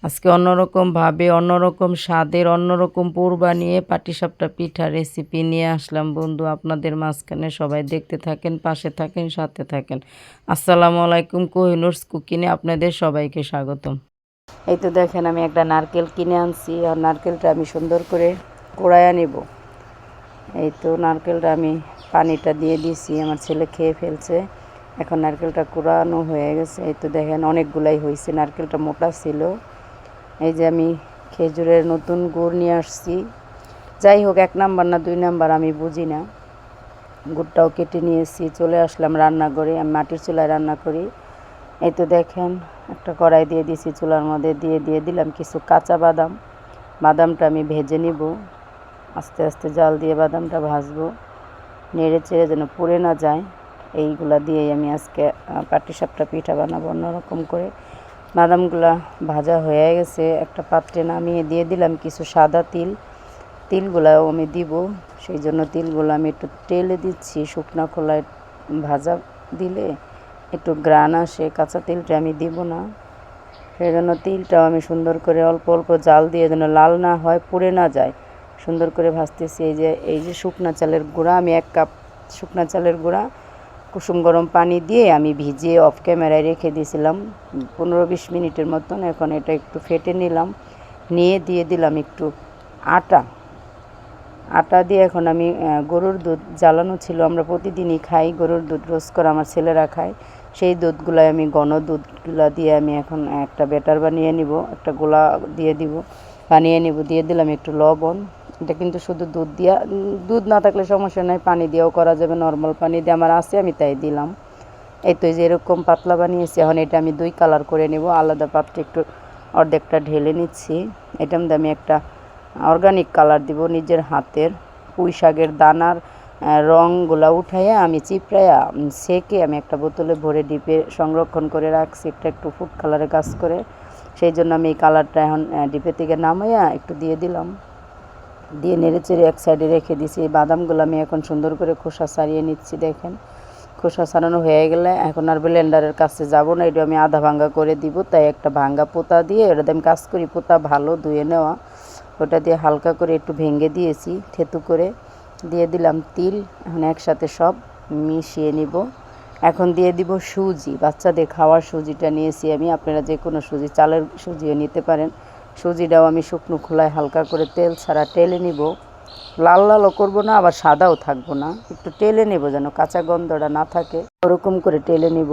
আজকে অন্যরকমভাবে অন্যরকম স্বাদের অন্যরকম পুর বানিয়ে পাটিসাপটা পিঠা রেসিপি নিয়ে আসলাম বন্ধু আপনাদের মাঝখানে। সবাই দেখতে থাকেন, পাশে থাকেন, সাথে থাকেন। আসসালামু আলাইকুম, কোহিনুরস কুকিংয়ে আপনাদের সবাইকে স্বাগতম। এই তো দেখেন, আমি একটা নারকেল কিনে আনছি আর নারকেলটা আমি সুন্দর করে কুড়াইয়া নিব। এই তো নারকেলটা আমি পানিটা দিয়ে দিয়েছি, আমার ছেলে খেয়ে ফেলছে। এখন নারকেলটা কুড়ানো হয়ে গেছে। এই তো দেখেন অনেকগুলাই হয়েছে, নারকেলটা মোটা ছিল। এই যে আমি খেজুরের নতুন গুড় নিয়ে আসছি। যাই হোক, 1 নাম্বার না 2 নাম্বার আমি বুঝি না। গুড়টাও কেটে নিয়েছি, চলে আসলাম রান্নাঘরে। আমি মাটির চুলায় রান্না করি। এই তো দেখেন, একটা কড়াই দিয়ে দিয়েছি, চুলার মধ্যে দিয়ে দিলাম কিছু কাঁচা বাদাম। বাদামটা আমি ভেজে নিব, আস্তে আস্তে জাল দিয়ে বাদামটা ভাজবো, নেড়ে চেড়ে যেন পুড়ে না যায়। এইগুলা দিয়েই আমি আজকে পাটিসাপটা পিঠা বানাবো অন্যরকম করে। বাদামগুলা ভাজা হয়ে গেছে, একটা পাত্রে নামিয়ে দিয়ে দিলাম কিছু সাদা তিল। তিলগুলাও আমি দিব, সেই জন্য তিলগুলো আমি একটু তেলে দিচ্ছি। শুকনো খোলায় ভাজা দিলে একটু গ্রান আসে, কাঁচা তিলটা আমি দিব না। সেই জন্য তিলটাও আমি সুন্দর করে অল্প অল্প জাল দিয়ে যেন লাল না হয়, পুড়ে না যায়, সুন্দর করে ভাজতেছি। এই যে শুকনা চালের গুঁড়া, আমি 1 কাপ শুকনা চালের গুঁড়া কুসুম গরম পানি দিয়ে আমি ভিজিয়ে অফ ক্যামেরায় রেখে দিয়েছিলাম 15-20 মিনিটের মতন। এখন এটা একটু ফেটে নিলাম, নিয়ে দিয়ে দিলাম একটু আটা। আটা দিয়ে এখন আমি গরুর দুধ জ্বালানো ছিল, আমরা প্রতিদিনই খাই গরুর দুধ, রোজ করে আমার ছেলেরা খায়। সেই দুধগুলাই আমি ঘন দুধগুলা দিয়ে আমি এখন একটা ব্যাটার বানিয়ে নিব, একটা গোলা দিয়ে দিব, বানিয়ে নিব। দিয়ে দিলাম একটু লবণ। এটা কিন্তু শুধু দুধ দিয়া, দুধ না থাকলে সমস্যা নাই, পানি দিয়েও করা যাবে, নর্মাল পানি দিয়ে আমার আছে, আমি তাই দিলাম। এই তো যে এরকম পাতলা বানিয়েছি। এখন এটা আমি 2 কালার করে নেব, আলাদা পাত্রে একটু অর্ধেকটা ঢেলে নিচ্ছি। এটার মধ্যে আমি একটা অর্গানিক কালার দিব, নিজের হাতের পুঁই শাকের দানার রঙগুলা উঠাইয়া আমি চিপড়াইয়া সেকে আমি একটা বোতলে ভরে ডিপে সংরক্ষণ করে রাখছি, একটু ফুড কালারে কাজ করে। সেই জন্য আমি এই কালারটা এখন ডিপে থেকে নামাইয়া একটু দিয়ে দিলাম, দিয়ে নেড়ে চেড়ে এক সাইডে রেখে দিয়েছি। এই বাদামগুলো আমি এখন সুন্দর করে খোসা ছাড়িয়ে নিচ্ছি। দেখেন, খোসা ছাড়ানো হয়ে গেলে এখন আর ব্লেন্ডারের কাছে যাব না, এটা আমি আধা ভাঙ্গা করে দিব। তাই একটা ভাঙ্গা পোতা দিয়ে, ওটাতে আমি কাজ করি, পোতা ভালো ধুয়ে নেওয়া, ওটা দিয়ে হালকা করে একটু ভেঙে দিয়েছি থেতু করে। দিয়ে দিলাম তিল, এখন একসাথে সব মিশিয়ে নিব। এখন দিয়ে দিব সুজি, বাচ্চাদের খাওয়ার সুজিটা নিয়েছি আমি, আপনারা যে কোনো সুজি, চালের সুজিও নিতে পারেন। সুজিটাও আমি শুকনো খোলায় হালকা করে তেল ছাড়া টেলে নিব। লাল লালও করবো না, আবার সাদাও থাকবো না, একটু টেলে নেব যেন কাঁচা গন্ধটা না থাকে, ওরকম করে টেলে নিব।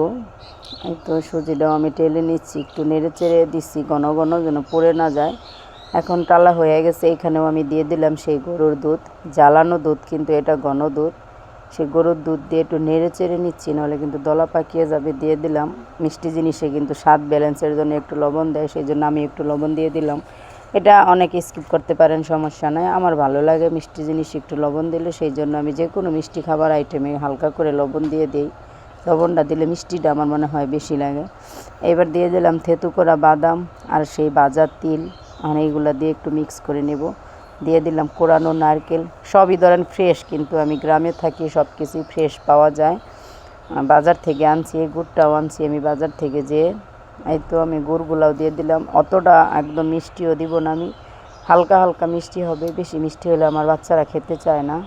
এই তো সুজিটাও আমি টেলে নিচ্ছি, একটু নেড়ে চেড়ে দিচ্ছি ঘন ঘন যেন পড়ে না যায়। এখন টালা হয়ে গেছে, এখানেও আমি দিয়ে দিলাম সেই গরুর দুধ, জ্বালানো দুধ কিন্তু এটা ঘন দুধ। সেই গরুর দুধ দিয়ে একটু নেড়ে চেড়ে নিচ্ছি, নাহলে কিন্তু দলা পাকিয়ে যাবে। দিয়ে দিলাম মিষ্টি জিনিসে কিন্তু স্বাদ ব্যালেন্সের জন্য একটু লবণ দেয়, সেই জন্য আমি একটু লবণ দিয়ে দিলাম। এটা অনেকে স্কিপ করতে পারেন, সমস্যা নয়, আমার ভালো লাগে মিষ্টি জিনিস একটু লবণ দিলে, সেই জন্য আমি যে কোনো মিষ্টি খাবার আইটেমে হালকা করে লবণ দিয়ে দিই। লবণটা দিলে মিষ্টিটা আমার মনে হয় বেশি লাগে। এবার দিয়ে দিলাম থেতু করা বাদাম আর সেই ভাজা তিল, আর এইগুলো দিয়ে একটু মিক্স করে নেব। দিয়ে দিলাম কোরানো নারকেল, সবই ধরেন ফ্রেশ, কিন্তু আমি গ্রামে থাকি, সব কিছুই ফ্রেশ পাওয়া যায়। বাজার থেকে আনছি, গুড়টাও আনছি আমি বাজার থেকে যেয়ে। এই তো আমি গুড়গুলাও দিয়ে দিলাম, অতটা একদম মিষ্টিও দিব না আমি, হালকা হালকা মিষ্টি হবে, বেশি মিষ্টি হলে আমার বাচ্চারা খেতে চায় না।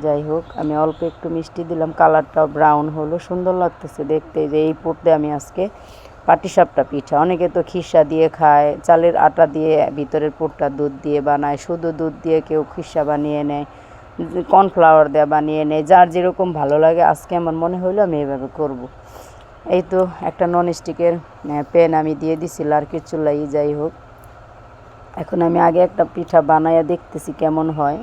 যাই হোক, আমি অল্প একটু মিষ্টি দিলাম, কালারটাও ব্রাউন হলো, সুন্দর লাগতেছে দেখতে। যে এই পুরতে আমি আজকে পাটিসাপটা পিঠা, অনেকে তো খিসা দিয়ে খায়, চালের আটা দিয়ে ভিতরের পুরটা দুধ দিয়ে বানায়, শুধু দুধ দিয়ে কেউ খিসা বানিয়ে নেয়, কর্নফ্লাওয়ার দেওয়া বানিয়ে নেয়, যার যেরকম ভালো লাগে। আজকে আমার মনে হইলো আমি এভাবে করব। এই তো একটা ননস্টিকের প্যান আমি দিয়ে দিছি লার্কির চুলাই। যাই হোক, এখন আমি আগে একটা পিঠা বানাইয়া দেখতেছি কেমন হয়।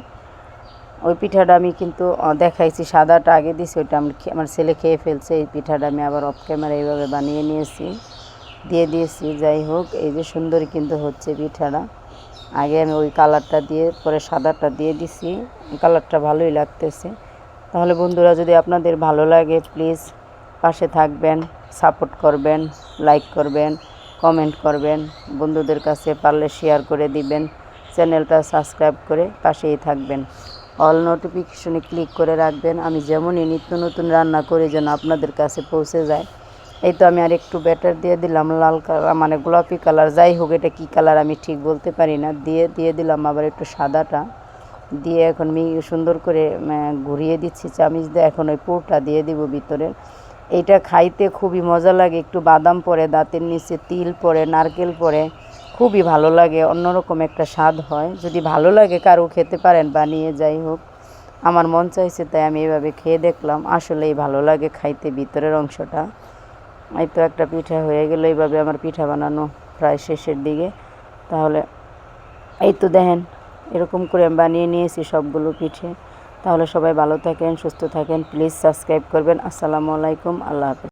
ওই পিঠাটা আমি কিন্তু দেখাইছি, সাদাটা আগে দিছি, ওইটা আমার ছেলে খেয়ে ফেলছে। এই পিঠাটা আমি আবার অফ ক্যামেরা এইভাবে বানিয়ে নিয়েছি, দিয়ে দিয়েছি। যাই হোক, এই যে সুন্দর কিন্তু হচ্ছে পিঠাটা। আগে আমি ওই কালারটা দিয়ে পরে সাদাটা দিয়ে দিছি, কালারটা ভালোই লাগতেছে। তাহলে বন্ধুরা, যদি আপনাদের ভালো লাগে প্লিজ পাশে থাকবেন, সাপোর্ট করবেন, লাইক করবেন, কমেন্ট করবেন, বন্ধুদের কাছে পারলে শেয়ার করে দিবেন, চ্যানেলটা সাবস্ক্রাইব করে পাশেই থাকবেন, অল নোটিফিকেশনে ক্লিক করে রাখবেন। আমি যেমনই নিত্য নতুন রান্না করি যেন আপনাদের কাছে পৌঁছে যায়। এই তো আমি আর একটু ব্যাটার দিয়ে দিলাম লাল কালার, মানে গোলাপি কালার, যাই হোক এটা কী কালার আমি ঠিক বলতে পারি না, দিয়ে দিলাম আবার একটু সাদাটা দিয়ে এখন আমি সুন্দর করে ঘুরিয়ে দিচ্ছি চামিচ দিয়ে। এখন ওই পুরটা দিয়ে দিব ভিতরে। এইটা খাইতে খুবই মজা লাগে, একটু বাদাম পড়ে, দাঁতের নিচে তিল পড়ে, নারকেল পড়ে, খুবই ভালো লাগে, অন্যরকম একটা স্বাদ হয়। যদি ভালো লাগে কারো খেতে পারেন বানিয়ে, যাই হোক আমার মন চাইছে তাই আমি এভাবে খেয়ে দেখলাম, আসলেই ভালো লাগে খাইতে ভিতরের অংশটা। এই তো একটা পিঠা হয়ে গেল, এইভাবে আমার পিঠা বানানো প্রায় শেষের দিকে। তাহলে এই তো দেখেন এরকম করে আমি বানিয়ে নিয়েছি সবগুলো পিঠে। তাহলে সবাই ভালো থাকেন, সুস্থ থাকেন, প্লিজ সাবস্ক্রাইব করবেন। আসসালামু আলাইকুম, আল্লাহ হাফেজ।